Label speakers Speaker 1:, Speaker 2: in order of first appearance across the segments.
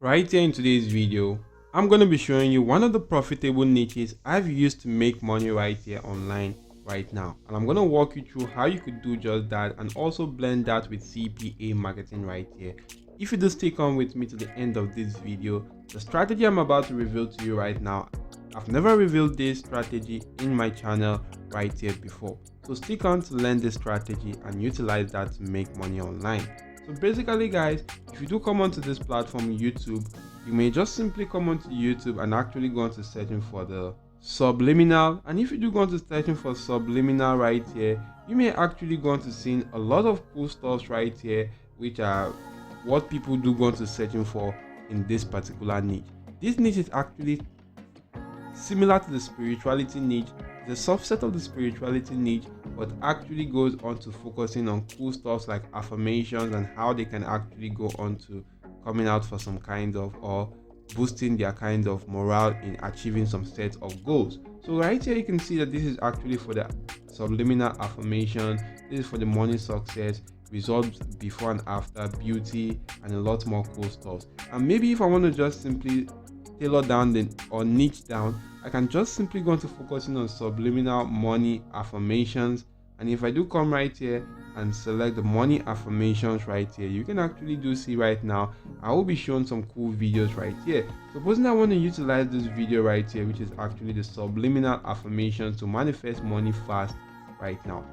Speaker 1: Right here in today's video, I'm going to be showing you one of the profitable niches I've used to make money right here online right now. And I'm going to walk you through how you could do just that and also blend that with CPA marketing right here. If you do stick on with me to the end of this video, the strategy I'm about to reveal to you right now, I've never revealed this strategy in my channel right here before. So stick on to learn this strategy and utilize that to make money online. So basically guys, if you do come onto this platform YouTube, you may just simply come onto YouTube and actually go into searching for the subliminal. And if you do go into searching for subliminal right here, you may actually go into seeing a lot of cool stuff right here, which are what people do go into searching for in this particular niche. This niche is actually similar to the spirituality niche. It's a subset of the spirituality niche, but actually goes on to focusing on cool stuff like affirmations and how they can actually go on to coming out for some kind of or boosting their kind of morale in achieving some set of goals. So right here you can see that this is actually for the subliminal affirmation. This is for the money success, results before and after, beauty, and a lot more cool stuff. And maybe if I want to just simply tailor down or niche down, I can just simply go into focusing on subliminal money affirmations. And if I do come right here and select the money affirmations right here, you can actually do see right now I will be showing some cool videos right here. Supposing I want to utilize this video right here, which is actually the subliminal affirmations to manifest money fast right now,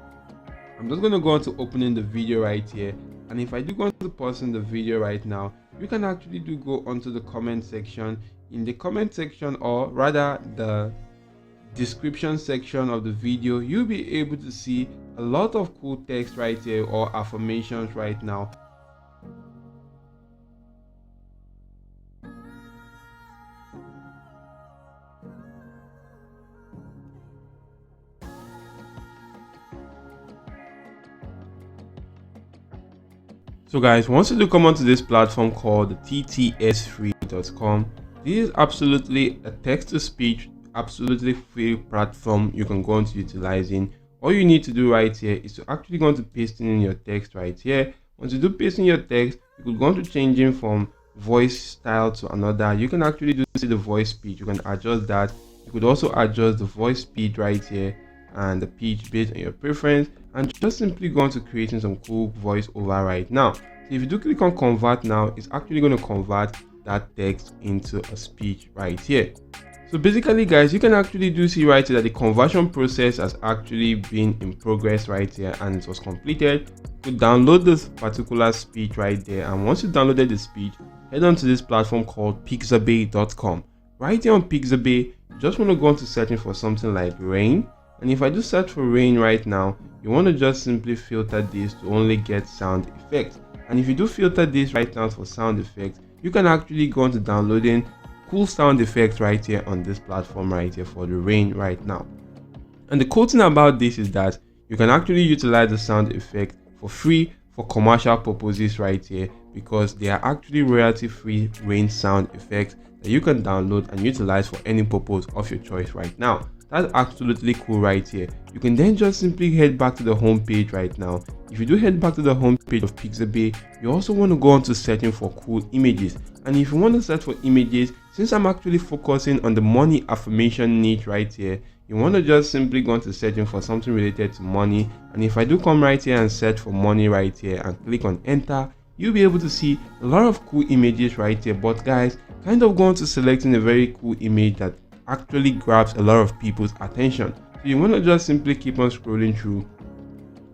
Speaker 1: I'm just going to go on to opening the video right here. And if I do go on to pausing the video right now, you can actually do go onto the comment section. In the comment section, or rather the description section of the video, you'll be able to see a lot of cool text right here or affirmations right now. So guys, once you do come onto this platform called the ttsfree.com, this is absolutely a text-to-speech, absolutely free platform you can go into utilizing. All you need to do right here is to actually go into pasting in your text right here. Once you do pasting your text, you could go into changing from voice style to another. You can actually do see the voice speed. You can adjust that. You could also adjust the voice speed right here and the pitch based on your preference, and just simply go into creating some cool voice over right now. So if you do click on convert now, it's actually going to convert that text into a speech right here. So basically guys, you can actually do see right here that the conversion process has actually been in progress right here and it was completed. You download this particular speech right there, and once you downloaded the speech, head on to this platform called Cpagrip.com. Right here on Cpagrip, you just want to go into searching for something like rain. And if I do search for rain right now, you want to just simply filter this to only get sound effects. And if you do filter this right now for sound effects, you can actually go into downloading cool sound effects right here on this platform right here for the rain right now. And the cool thing about this is that you can actually utilize the sound effect for free for commercial purposes right here, because they are actually royalty free rain sound effects that you can download and utilize for any purpose of your choice right now. That's absolutely cool right here. You can then just simply head back to the home page right now. If you do head back to the home page of Cpagrip, you also want to go on to searching for cool images. And if you want to search for images, since I'm actually focusing on the money affirmation niche right here, you want to just simply go on to searching for something related to money. And if I do come right here and search for money right here and click on enter, you'll be able to see a lot of cool images right here. But guys, kind of go on to selecting a very cool image that actually grabs a lot of people's attention. So you want to just simply keep on scrolling through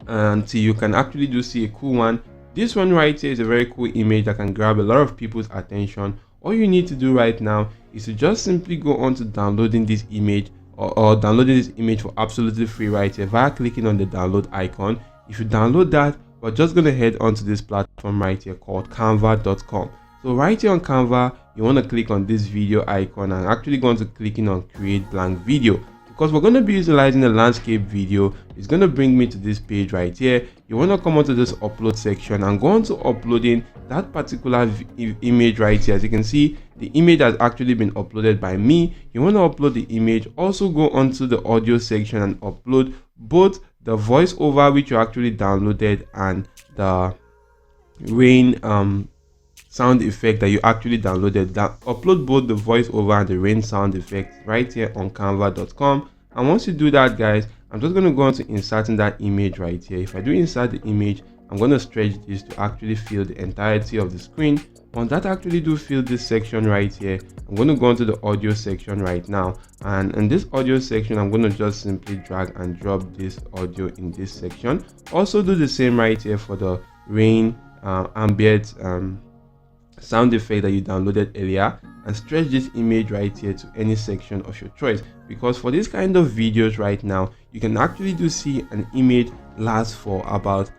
Speaker 1: until you can actually do see a cool one. This one right here is a very cool image that can grab a lot of people's attention. All you need to do right now is to just simply go on to downloading this image or downloading this image for absolutely free right here via clicking on the download icon. If you download that, we're just going to head onto this platform right here called canva.com. So right here on Canva, you want to click on this video icon and actually go on to clicking on create blank video, because we're going to be utilizing a landscape video. It's going to bring me to this page right here. You want to come onto this upload section and go on to uploading that particular image right here. As you can see, the image has actually been uploaded by me. You want to upload the image. Also go onto the audio section and upload both the voiceover which you actually downloaded and the rain sound effect that you actually downloaded, upload both the voiceover and the rain sound effect right here on canva.com. And once you do that, guys, I'm just going to go on to inserting that image right here. If I do insert the image, I'm going to stretch this to actually fill the entirety of the screen. Once that actually do fill this section right here, I'm going to go into the audio section right now, and in this audio section I'm going to just simply drag and drop this audio in this section. Also do the same right here for the rain ambient sound effect that you downloaded earlier, and stretch this image right here to any section of your choice, because for this kind of videos right now you can actually do see an image last for about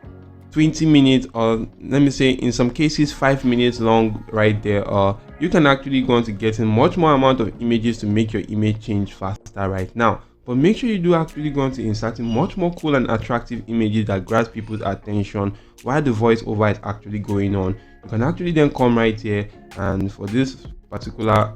Speaker 1: 20 minutes, or let me say in some cases 5 minutes long right there, or you can actually go on to getting much more amount of images to make your image change faster right now. But make sure you do actually go on to inserting much more cool and attractive images that grasp people's attention while the voiceover is actually going on. You can actually then come right here, and for this particular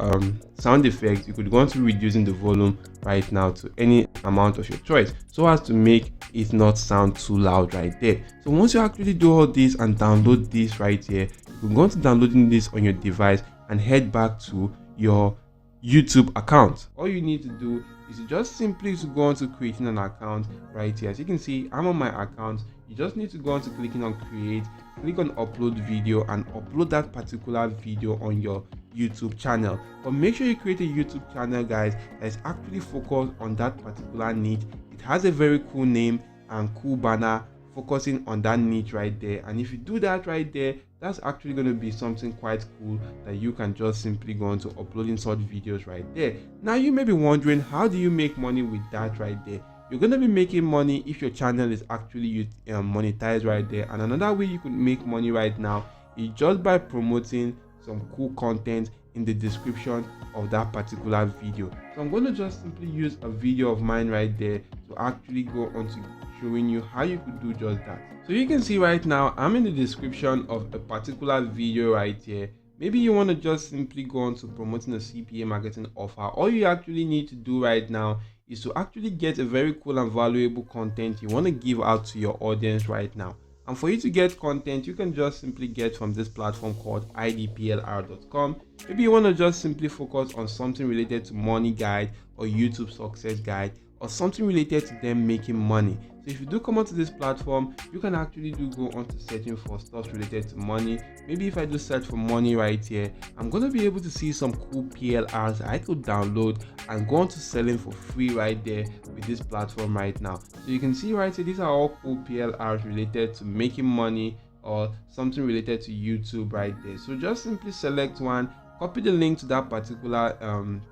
Speaker 1: sound effect, you could go on to reducing the volume right now to any amount of your choice, so as to make it not sound too loud right there. So once you actually do all this and download this right here, you can go on to downloading this on your device and head back to your YouTube account. All you need to do is just simply to go on to creating an account right here. As you can see, I'm on my account. You just need to go on to clicking on create, click on upload video, and upload that particular video on your YouTube channel. But make sure you create a YouTube channel, guys, that is actually focused on that particular niche. It has a very cool name and cool banner focusing on that niche right there, and if you do that right there, that's actually going to be something quite cool that you can just simply go on to uploading such videos right there. Now you may be wondering, how do you make money with that right there? You're going to be making money if your channel is actually monetized right there. And another way you could make money right now is just by promoting some cool content in the description of that particular video. So I'm going to just simply use a video of mine right there to actually go on to showing you how you could do just that. So you can see right now I'm in the description of a particular video right here. Maybe you want to just simply go on to promoting a CPA marketing offer. All you actually need to do right now is to actually get a very cool and valuable content you want to give out to your audience right now. And for you to get content, you can just simply get from this platform called idplr.com. Maybe you want to just simply focus on something related to money guide or YouTube success guide, or something related to them making money. So if you do come onto this platform, you can actually do go on to searching for stuff related to money. Maybe if I do search for money right here, I'm going to be able to see some cool PLRs I could download and go on to selling for free right there with this platform right now. So you can see right here, these are all cool PLRs related to making money or something related to YouTube right there. So just simply select one, copy the link to that particular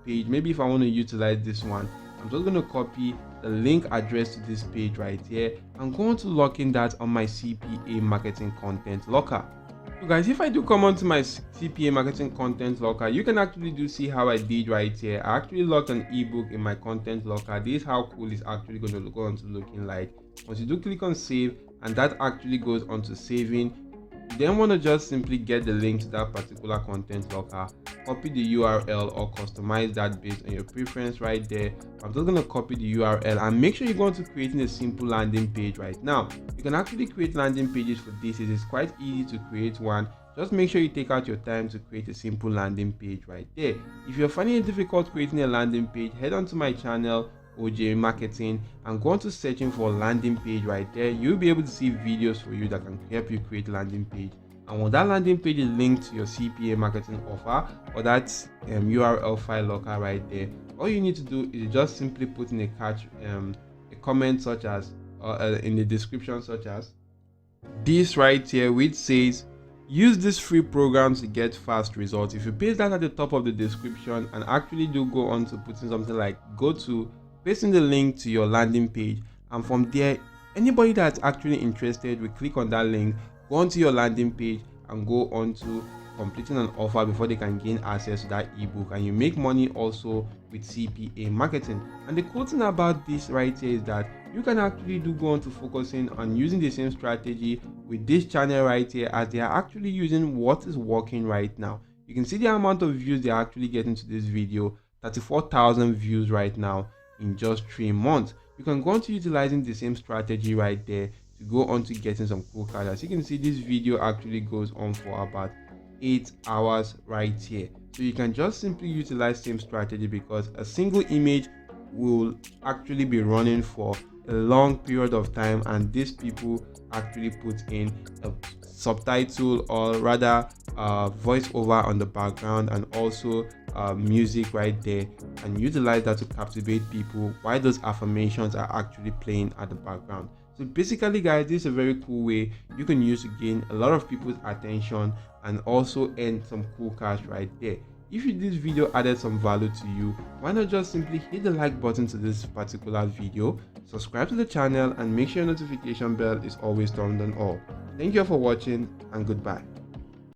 Speaker 1: page. Maybe if I want to utilize this one, I'm just going to copy the link address to this page right here and go on to lock in that on my CPA marketing content locker. So guys, if I do come onto my CPA marketing content locker, you can actually do see how I did right here. I actually locked an ebook in my content locker. This is how cool it's actually going to go on to looking like. Once you do click on save, and that actually goes on to saving, you then want to just simply get the link to that particular content locker, copy the URL or customize that based on your preference right there. I'm just going to copy the URL and make sure you're going to creating a simple landing page right now. You can actually create landing pages for this. It is quite easy to create one. Just make sure you take out your time to create a simple landing page right there. If you're finding it difficult creating a landing page, head on to my channel OJ Marketing and go on to searching for landing page right there. You'll be able to see videos for you that can help you create landing page. And when that landing page is linked to your CPA marketing offer or that URL file locker right there, all you need to do is just simply put in a comment such as in the description such as this right here, which says use this free program to get fast results. If you paste that at the top of the description and actually do go on to putting something like go to, pasting the link to your landing page, and from there anybody that's actually interested will click on that link, go onto your landing page and go on to completing an offer before they can gain access to that ebook, and you make money also with CPA marketing. And the cool thing about this right here is that you can actually do go on to focusing on using the same strategy with this channel right here, as they are actually using what is working right now. You can see the amount of views they are actually getting to this video, 34,000 views right now in just 3 months. You can go on to utilizing the same strategy right there to go on to getting some cool cards. As you can see, this video actually goes on for about 8 hours right here. So you can just simply utilize same strategy, because a single image will actually be running for a long period of time, and these people actually put in a subtitle, or rather voiceover on the background, and also music right there, and utilize that to captivate people while those affirmations are actually playing at the background. So basically guys, this is a very cool way you can use to gain a lot of people's attention and also earn some cool cash right there. If this video added some value to you, why not just simply hit the like button to this particular video, subscribe to the channel, and make sure your notification bell is always turned on all. Thank you all for watching, and goodbye.